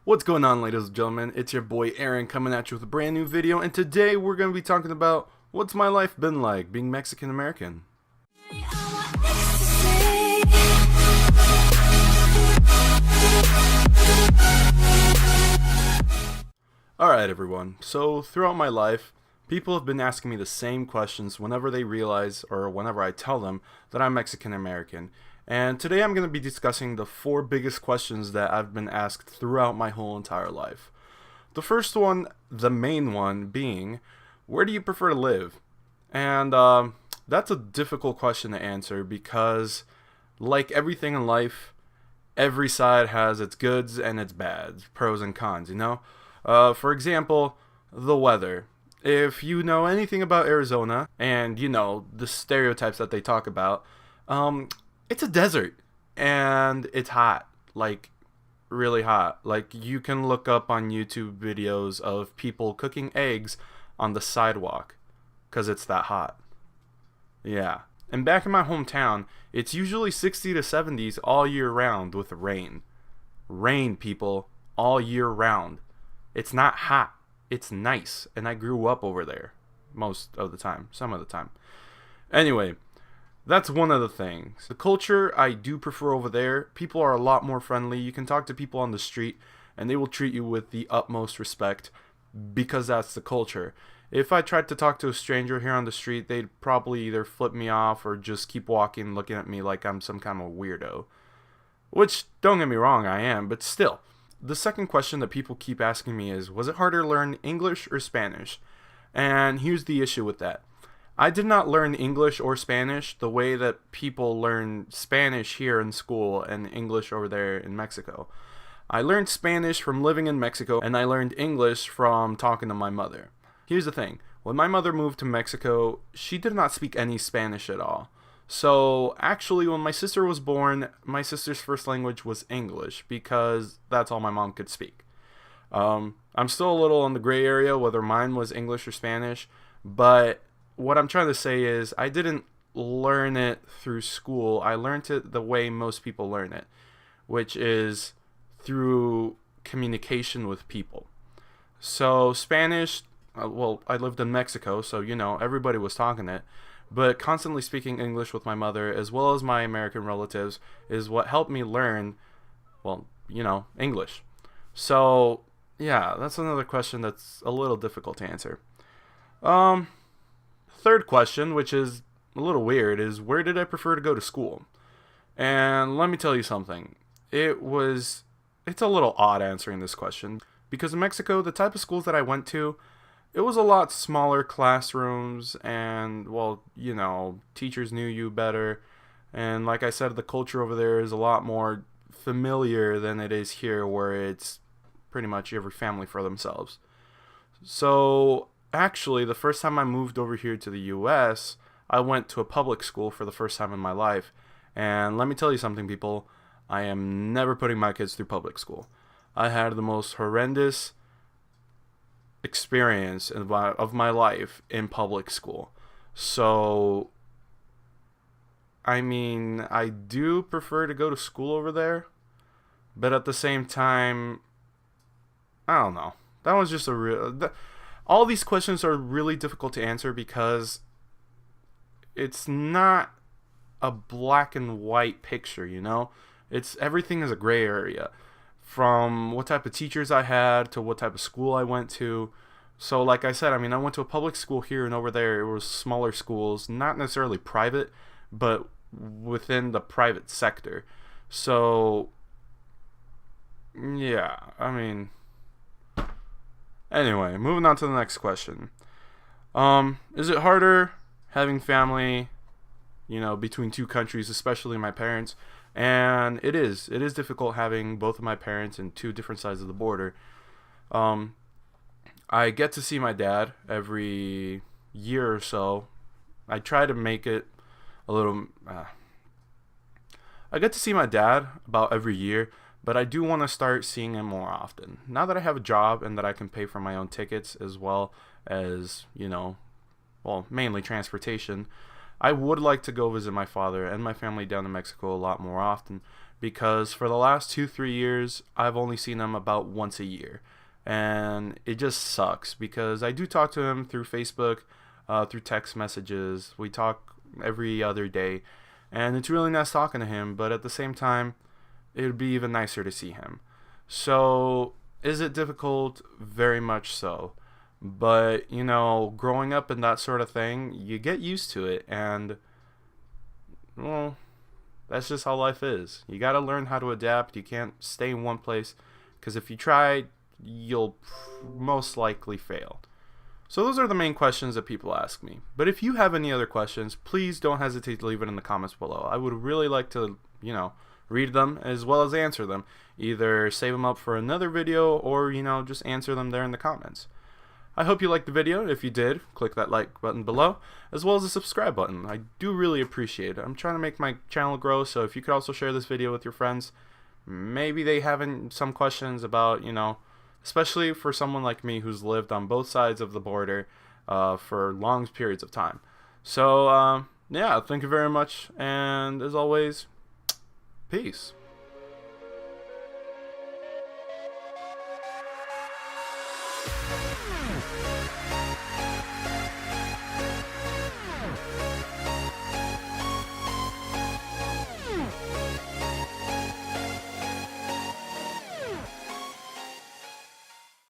What's going on, ladies and gentlemen? It's your boy Aaron coming at you with a brand new video, and today we're going to be talking about what's my life been like being Mexican American. Alright everyone, so throughout my life, people have been asking me the same questions whenever they realize or whenever I tell them that I'm Mexican American. And today I'm going to be discussing the 4 biggest questions that I've been asked throughout my whole entire life. The first one, the main one, being, where do you prefer to live? And that's a difficult question to answer because, like everything in life, every side has its goods and its bads, pros and cons, you know? For example, the weather. If you know anything about Arizona, and you know the stereotypes that they talk about, it's a desert, and it's hot, like really hot. Like you can look up on YouTube videos of people cooking eggs on the sidewalk, because it's that hot. Yeah. And back in my hometown, it's usually 60 to 70s all year round with rain. Rain, people, all year round. It's not hot. It's nice. And I grew up over there most of the time. Some of the time. Anyway, that's one of the things. The culture I do prefer over there. People are a lot more friendly. You can talk to people on the street and they will treat you with the utmost respect because that's the culture. If I tried to talk to a stranger here on the street, they'd probably either flip me off or just keep walking looking at me like I'm some kind of weirdo. Which, don't get me wrong, I am, but still. The second question that people keep asking me is, was it harder to learn English or Spanish? And here's the issue with that. I did not learn English or Spanish the way that people learn Spanish here in school and English over there in Mexico. I learned Spanish from living in Mexico, and I learned English from talking to my mother. Here's the thing. When my mother moved to Mexico, she did not speak any Spanish at all. So actually, when my sister was born, my sister's first language was English because that's all my mom could speak. I'm still a little in the gray area whether mine was English or Spanish, but what I'm trying to say is I didn't learn it through school. I learned it the way most people learn it, which is through communication with people. So Spanish, well, I lived in Mexico, so you know, everybody was talking it. But constantly speaking English with my mother, as well as my American relatives, is what helped me learn, well, you know, English. So, yeah, that's another question that's a little difficult to answer. Third question, which is a little weird, is where did I prefer to go to school? And let me tell you something. It's a little odd answering this question, because in Mexico, the type of schools that I went to, it was a lot smaller classrooms and, well, you know, teachers knew you better. And like I said, the culture over there is a lot more familiar than it is here where it's pretty much every family for themselves. So actually, the first time I moved over here to the US, I went to a public school for the first time in my life. And let me tell you something, people. I am never putting my kids through public school. I had the most horrendous experience of my life in public school. So I mean, I do prefer to go to school over there, but at the same time, I don't know. That was just all these questions are really difficult to answer because it's not a black and white picture, you know? Everything is a gray area. From what type of teachers I had to what type of school I went to. So like I said, I mean, I went to a public school here and over there. It was smaller schools, not necessarily private, but within the private sector. So, yeah, I mean, anyway, moving on to the next question. Is it harder having family, you know, between two countries, especially my parents? And it is difficult having both of my parents in two different sides of the border. I get to see my dad every year or so. I try to make it a little I get to see my dad about every year, but I do want to start seeing him more often. Now that I have a job and that I can pay for my own tickets as well as, you know, well, mainly transportation, I would like to go visit my father and my family down in Mexico a lot more often because for the last 2-3 years I've only seen him about once a year, and it just sucks because I do talk to him through Facebook, through text messages. We talk every other day, and it's really nice talking to him, but at the same time it would be even nicer to see him. So is it difficult? Very much so. But, growing up in that sort of thing, you get used to it, and, well, that's just how life is. You gotta learn how to adapt. You can't stay in one place, because if you try, you'll most likely fail. So those are the main questions that people ask me. But if you have any other questions, please don't hesitate to leave it in the comments below. I would really like to, read them as well as answer them. Either save them up for another video or, just answer them there in the comments. I hope you liked the video. If you did, click that like button below, as well as the subscribe button. I do really appreciate it. I'm trying to make my channel grow, so if you could also share this video with your friends, maybe they have some questions about, especially for someone like me who's lived on both sides of the border for long periods of time. So, yeah, thank you very much, and as always, peace.